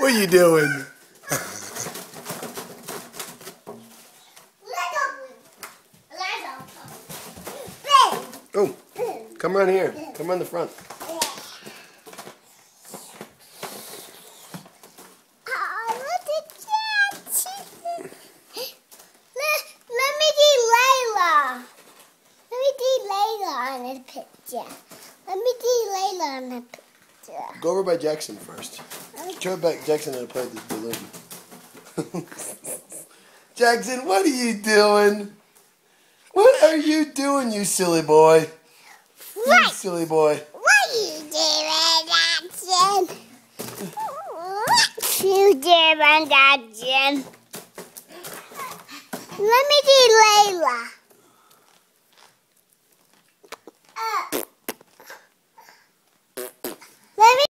What are you doing? Oh, come around here. Come around the front. Let me see Layla. Let me see Layla on the picture. Let me see Layla on the picture. Go over by Jackson first. Show back Jackson how to play this balloon. Jackson, what are you doing? What are you doing, you silly boy? What? You silly boy. What are you doing, Jackson? What you doing, Jackson? Let me see Layla.